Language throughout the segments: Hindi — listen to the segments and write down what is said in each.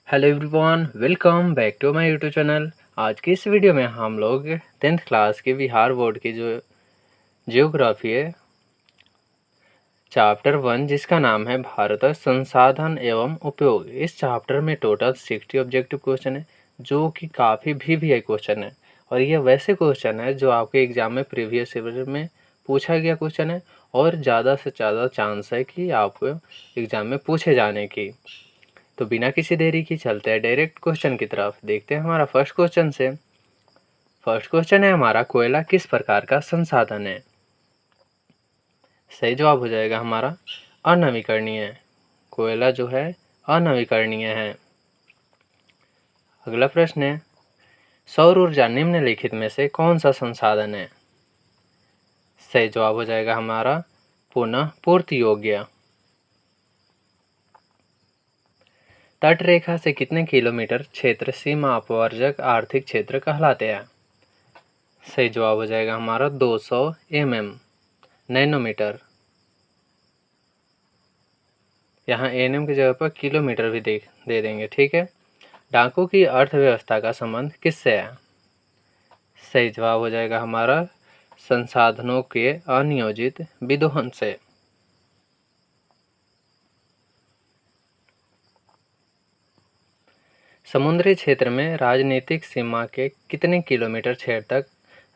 Hello everyone, welcome back to my YouTube channel. आज की इस वीडियो में हम लोग 10th क्लास के बिहार बोर्ड की जो जियोग्राफी है, चैप्टर 1, जिसका नाम है भारत संसाधन एवं उपयोग। इस चैप्टर में टोटल 60 ऑब्जेक्टिव क्वेश्चन है, जो कि काफ़ी वीवीआई क्वेश्चन है। और ये वैसे क्वेश्चन है जो आपके एग्जाम में प्रीवियस ईयर में पूछा गया क्वेश्चन है, और ज़्यादा से ज़्यादा चांस है कि आपको एग्जाम में पूछे जाने की। तो बिना किसी देरी की चलते हैं डायरेक्ट क्वेश्चन की तरफ। देखते हैं हमारा फर्स्ट क्वेश्चन से। फर्स्ट क्वेश्चन है हमारा, कोयला किस प्रकार का संसाधन है? सही जवाब हो जाएगा हमारा अनवीकरणीय। कोयला जो है अनवीकरणीय है। अगला प्रश्न है, सौर ऊर्जा निम्नलिखित में से कौन सा संसाधन है? सही जवाब हो जाएगा हमारा पुनः पूर्ति योग्य। तट रेखा से कितने किलोमीटर क्षेत्र सीमा अपवर्जक आर्थिक क्षेत्र कहलाते हैं? सही जवाब हो जाएगा हमारा 200 mm नैनोमीटर। यहाँ एनएम की जगह पर किलोमीटर भी दे देंगे, ठीक है। डाकों की अर्थव्यवस्था का संबंध किससे है? सही जवाब हो जाएगा हमारा संसाधनों के अनियोजित विदोहन से। समुद्री क्षेत्र में राजनीतिक सीमा के कितने किलोमीटर क्षेत्र तक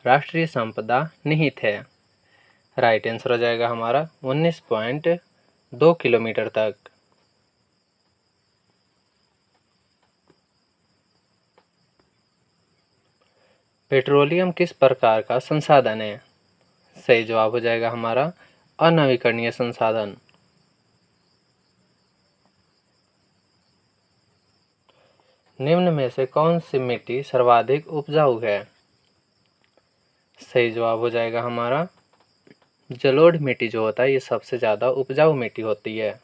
राष्ट्रीय संपदा निहित है? राइट आंसर हो जाएगा हमारा 19.2 किलोमीटर तक। पेट्रोलियम किस प्रकार का संसाधन है? सही जवाब हो जाएगा हमारा अनवीकरणीय संसाधन। निम्न में से कौन सी मिट्टी सर्वाधिक उपजाऊ है? सही जवाब हो जाएगा हमारा जलोढ़ मिट्टी जो होता है, ये सबसे ज़्यादा उपजाऊ मिट्टी होती है।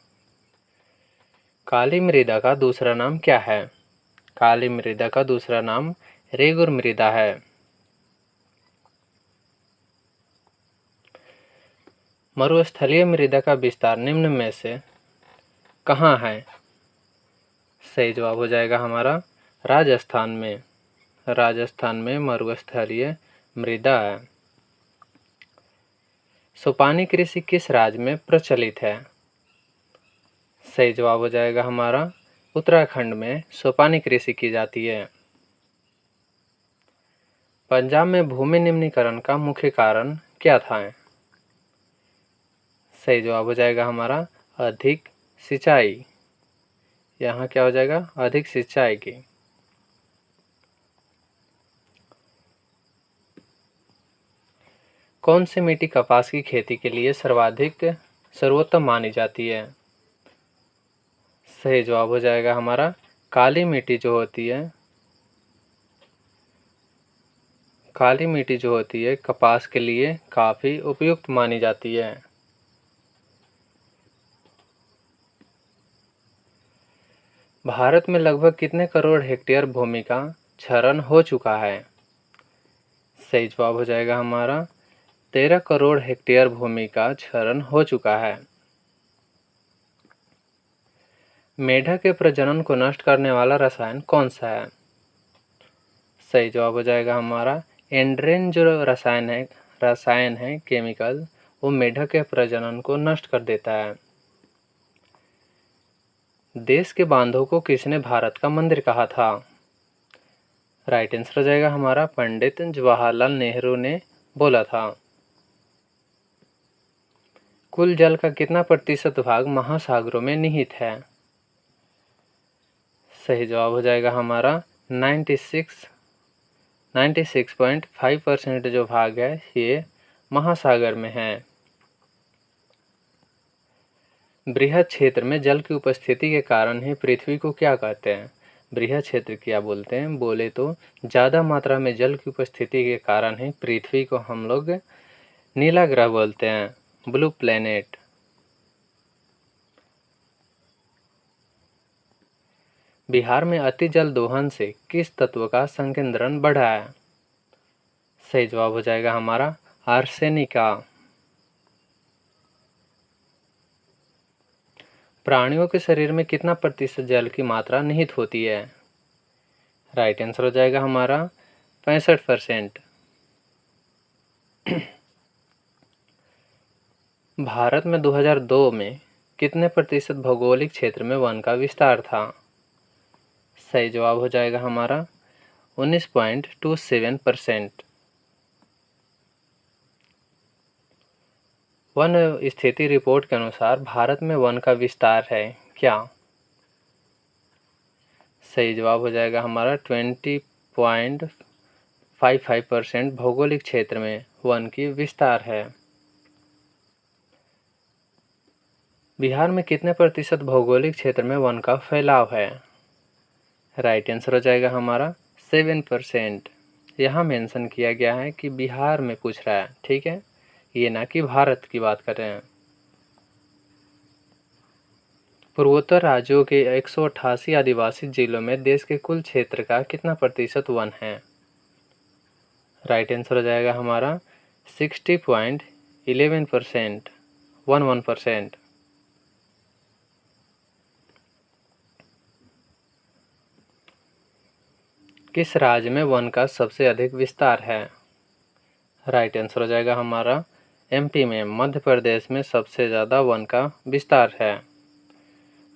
काली मृदा का दूसरा नाम क्या है? काली मृदा का दूसरा नाम रेगुर मृदा है। मरुस्थलीय मृदा का विस्तार निम्न में से कहाँ है? सही जवाब हो जाएगा हमारा राजस्थान में। राजस्थान में मरुस्थलीय मृदा है। सोपानी कृषि किस राज्य में प्रचलित है? सही जवाब हो जाएगा हमारा उत्तराखंड में सोपानी कृषि की जाती है। पंजाब में भूमि निम्नीकरण का मुख्य कारण क्या था? सही जवाब हो जाएगा हमारा अधिक सिंचाई। यहाँ क्या हो जाएगा? अधिक सिंचाई की। कौन सी मिट्टी कपास की खेती के लिए सर्वोत्तम मानी जाती है? सही जवाब हो जाएगा हमारा काली मिट्टी जो होती है। काली मिट्टी जो होती है कपास के लिए काफ़ी उपयुक्त मानी जाती है। भारत में लगभग कितने करोड़ हेक्टेयर भूमि का क्षरण हो चुका है? सही जवाब हो जाएगा हमारा 13 करोड़ हेक्टेयर भूमि का क्षरण हो चुका है। मेढक के प्रजनन को नष्ट करने वाला रसायन कौन सा है? सही जवाब हो जाएगा हमारा एंड्रेन। जो रसायन है केमिकल, वो मेढक के प्रजनन को नष्ट कर देता है। देश के बांधों को किसने भारत का मंदिर कहा था? राइट आंसर हो जाएगा हमारा पंडित जवाहरलाल नेहरू ने बोला था। कुल जल का कितना प्रतिशत भाग महासागरों में निहित है? सही जवाब हो जाएगा हमारा 96.5% जो भाग है ये महासागर में है। बृहद क्षेत्र में जल की उपस्थिति के कारण ही पृथ्वी को क्या कहते हैं? बृहद क्षेत्र क्या बोलते हैं? बोले तो ज़्यादा मात्रा में जल की उपस्थिति के कारण ही पृथ्वी को हम लोग नीला ग्रह बोलते हैं, ब्लू प्लेनेट। बिहार में अति जल दोहन से किस तत्व का संकेंद्रण बढ़ा है? सही जवाब हो जाएगा हमारा आर्सेनिक का। प्राणियों के शरीर में कितना प्रतिशत जल की मात्रा निहित होती है? राइट आंसर हो जाएगा हमारा 65%। भारत में 2002 में कितने प्रतिशत भौगोलिक क्षेत्र में वन का विस्तार था? सही जवाब हो जाएगा हमारा 19.27%। वन स्थिति रिपोर्ट के अनुसार भारत में वन का विस्तार है क्या? सही जवाब हो जाएगा हमारा 20.55% भौगोलिक क्षेत्र में वन की विस्तार है। बिहार में कितने प्रतिशत भौगोलिक क्षेत्र में वन का फैलाव है? राइट आंसर हो जाएगा हमारा 7%। यहाँ मेंशन किया गया है कि बिहार में पूछ रहा है, ठीक है, ये ना कि भारत की बात कर रहे हैं। पूर्वोत्तर राज्यों के 188 आदिवासी जिलों में देश के कुल क्षेत्र का कितना प्रतिशत वन है? राइट आंसर हो जाएगा हमारा 60.11%, 11%। किस राज्य में वन का सबसे अधिक विस्तार है? राइट आंसर हो जाएगा हमारा एमपी में, मध्य प्रदेश में सबसे ज़्यादा वन का विस्तार है।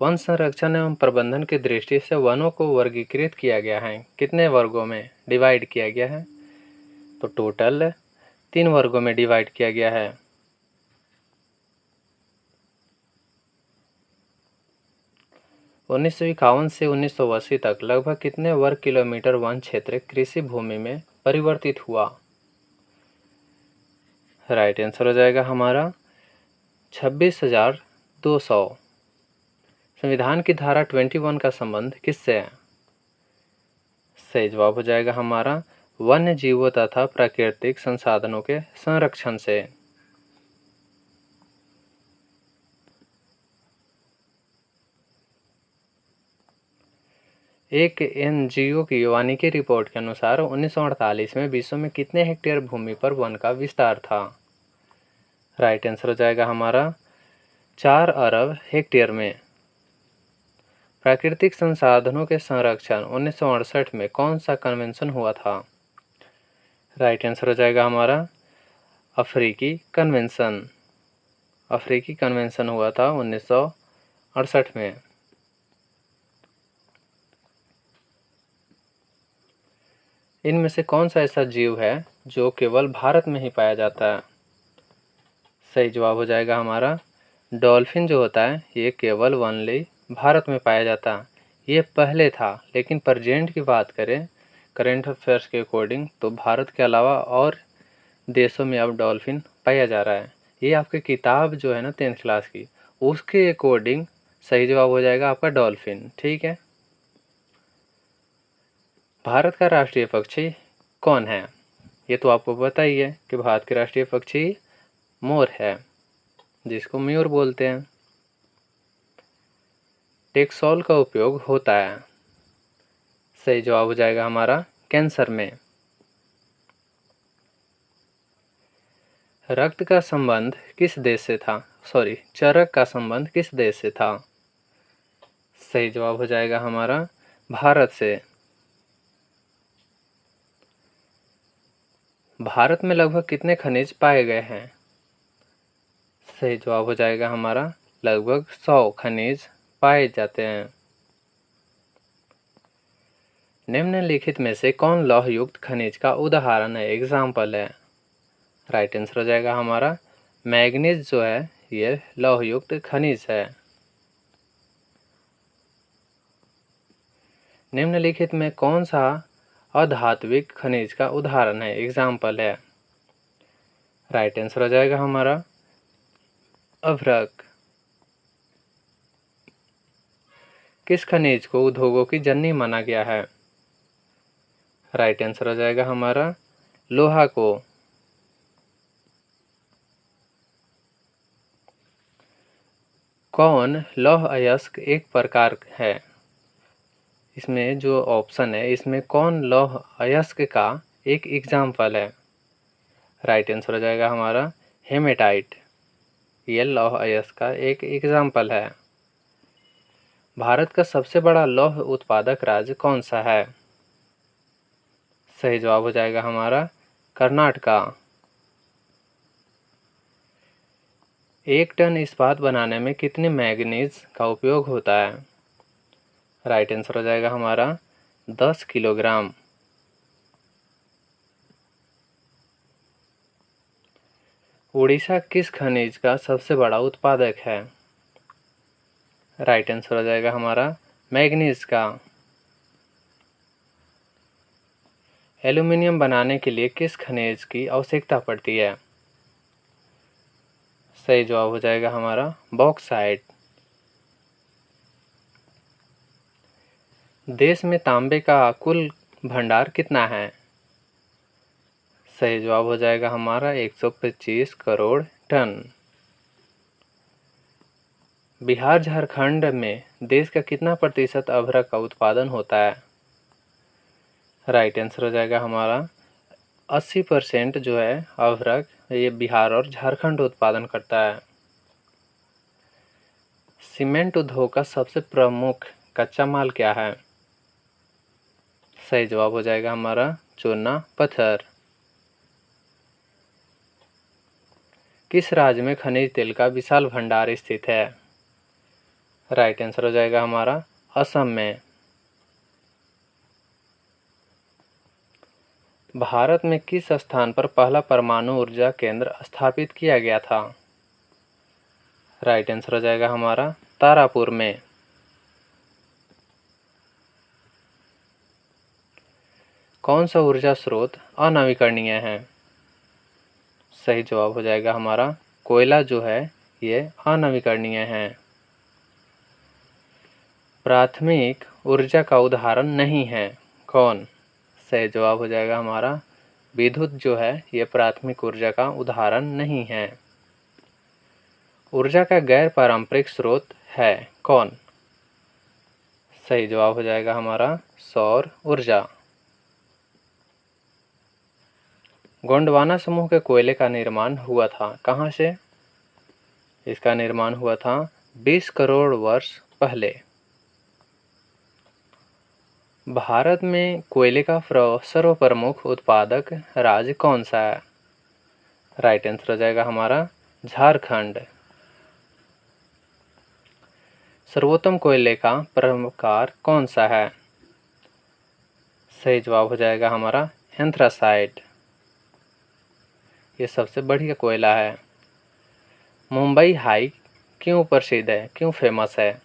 वन संरक्षण एवं प्रबंधन की दृष्टि से वनों को वर्गीकृत किया गया है, कितने वर्गों में डिवाइड किया गया है? तो टोटल 3 वर्गों में डिवाइड किया गया है। उन्नीस से 1980 तक लगभग कितने वर्ग किलोमीटर वन क्षेत्र कृषि भूमि में परिवर्तित हुआ? राइट आंसर हो जाएगा हमारा 26,200। संविधान की धारा 21 का संबंध किससे है? सही जवाब हो जाएगा हमारा वन्य जीवों तथा प्राकृतिक संसाधनों के संरक्षण से। एक एनजीओ की वानिकी रिपोर्ट के अनुसार 1948 में विश्व में कितने हेक्टेयर भूमि पर वन का विस्तार था? राइट आंसर हो जाएगा हमारा 4 अरब हेक्टेयर में। प्राकृतिक संसाधनों के संरक्षण 1968 में कौन सा कन्वेंशन हुआ था? राइट आंसर हो जाएगा हमारा अफ्रीकी कन्वेंशन। अफ्रीकी कन्वेंशन हुआ था 1968 में। इनमें से कौन सा ऐसा जीव है जो केवल भारत में ही पाया जाता है? सही जवाब हो जाएगा हमारा डॉल्फिन जो होता है ये केवल ओनली भारत में पाया जाता है। ये पहले था, लेकिन प्रेजेंट की बात करें करेंट अफेयर्स के अकॉर्डिंग तो भारत के अलावा और देशों में अब डॉल्फिन पाया जा रहा है। ये आपकी किताब जो है ना 10th क्लास की, उसके अकॉर्डिंग सही जवाब हो जाएगा आपका डॉल्फिन, ठीक है। भारत का राष्ट्रीय पक्षी कौन है? ये तो आपको पता ही है कि भारत के राष्ट्रीय पक्षी मोर है, जिसको मयूर बोलते हैं। टेक्सोल का उपयोग होता है। सही जवाब हो जाएगा हमारा कैंसर में। रक्त का संबंध किस देश से था? चरक का संबंध किस देश से था? सही जवाब हो जाएगा हमारा भारत से। भारत में लगभग कितने खनिज पाए गए हैं? सही जवाब हो जाएगा हमारा लगभग 100 खनिज पाए जाते हैं। निम्नलिखित में से कौन लौह युक्त खनिज का उदाहरण है, एग्जाम्पल है? राइट आंसर हो जाएगा हमारा मैग्नीज जो है ये लौह युक्त खनिज है। निम्नलिखित में कौन सा अधात्विक खनिज का उदाहरण है, एग्जाम्पल है? राइट आंसर हो जाएगा हमारा अभ्रक। किस खनिज को उद्योगों की जननी माना गया है? राइट आंसर हो जाएगा हमारा लोहा को। कौन लौह अयस्क एक प्रकार है? इसमें जो ऑप्शन है इसमें कौन लौह अयस्क का एक एग्जाम्पल है? राइट आंसर हो जाएगा हमारा हेमेटाइट। यह लौह अयस्क का एक एग्जाम्पल है। भारत का सबसे बड़ा लौह उत्पादक राज्य कौन सा है? सही जवाब हो जाएगा हमारा कर्नाटका। 1 टन इस्पात बनाने में कितने मैंगनीज का उपयोग होता है? राइट आंसर हो जाएगा हमारा 10 किलोग्राम। उड़ीसा किस खनिज का सबसे बड़ा उत्पादक है? राइट आंसर हो जाएगा हमारा मैंगनीज का। एल्यूमीनियम बनाने के लिए किस खनिज की आवश्यकता पड़ती है? सही जवाब हो जाएगा हमारा बॉक्साइट। देश में तांबे का कुल भंडार कितना है? सही जवाब हो जाएगा हमारा 125 करोड़ टन। बिहार झारखंड में देश का कितना प्रतिशत अभ्रक का उत्पादन होता है? राइट आंसर हो जाएगा हमारा 80% जो है अभ्रक ये बिहार और झारखंड उत्पादन करता है। सीमेंट उद्योग का सबसे प्रमुख कच्चा माल क्या है? सही जवाब हो जाएगा हमारा चूना पत्थर। किस राज्य में खनिज तेल का विशाल भंडार स्थित है? राइट आंसर हो जाएगा हमारा असम में। भारत में किस स्थान पर पहला परमाणु ऊर्जा केंद्र स्थापित किया गया था? राइट आंसर हो जाएगा हमारा तारापुर में। कौन सा ऊर्जा स्रोत अनवीकरणीय है? सही जवाब हो जाएगा हमारा कोयला जो है ये अनवीकरणीय है। प्राथमिक ऊर्जा का उदाहरण नहीं है कौन? सही जवाब हो जाएगा हमारा विद्युत जो है ये प्राथमिक ऊर्जा का उदाहरण नहीं है। ऊर्जा का गैर पारंपरिक स्रोत है कौन? सही जवाब हो जाएगा हमारा सौर ऊर्जा। गोंडवाना समूह के कोयले का निर्माण हुआ था कहाँ से? इसका निर्माण हुआ था 20 करोड़ वर्ष पहले। भारत में कोयले का सर्वप्रमुख उत्पादक राज्य कौन सा है? राइट आंसर हो जाएगा हमारा झारखंड। सर्वोत्तम कोयले का प्रकार कौन सा है? सही जवाब हो जाएगा हमारा एंथ्रासाइट। ये सबसे बढ़िया कोयला है। मुंबई हाई क्यों प्रसिद्ध है, क्यों फेमस है?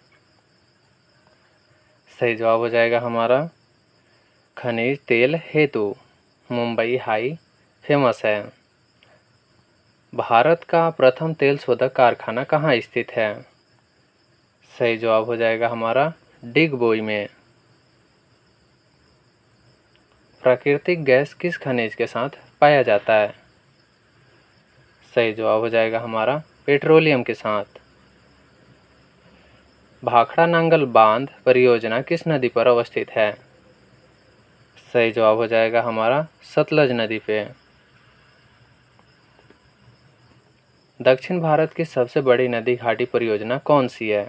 सही जवाब हो जाएगा हमारा खनिज तेल हेतु मुंबई हाई फेमस है। भारत का प्रथम तेल शोधक कारखाना कहाँ स्थित है? सही जवाब हो जाएगा हमारा डिगबोई में। प्राकृतिक गैस किस खनिज के साथ पाया जाता है? सही जवाब हो जाएगा हमारा पेट्रोलियम के साथ। भाखड़ा नांगल बांध परियोजना किस नदी पर अवस्थित है? सही जवाब हो जाएगा हमारा सतलज नदी पे। दक्षिण भारत की सबसे बड़ी नदी घाटी परियोजना कौन सी है?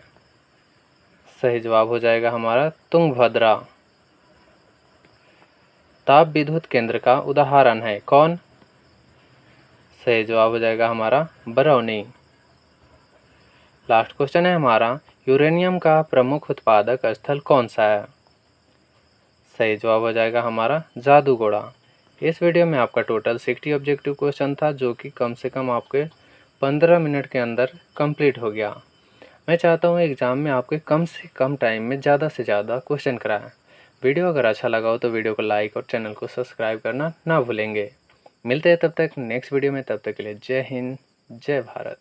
सही जवाब हो जाएगा हमारा तुंगभद्रा। ताप विद्युत केंद्र का उदाहरण है कौन? सही जवाब हो जाएगा हमारा बरौनी। लास्ट क्वेश्चन है हमारा यूरेनियम का प्रमुख उत्पादक स्थल कौन सा है? सही जवाब हो जाएगा हमारा जादूगोड़ा। इस वीडियो में आपका टोटल 60 ऑब्जेक्टिव क्वेश्चन था जो कि कम से कम आपके 15 मिनट के अंदर कंप्लीट हो गया। मैं चाहता हूँ एग्ज़ाम में आपके कम से कम टाइम में ज़्यादा से ज़्यादा क्वेश्चन कराएं। वीडियो अगर अच्छा लगा हो तो वीडियो को लाइक और चैनल को सब्सक्राइब करना ना भूलेंगे। मिलते हैं तब तक नेक्स्ट वीडियो में, तब तक के लिए जय हिंद जय भारत।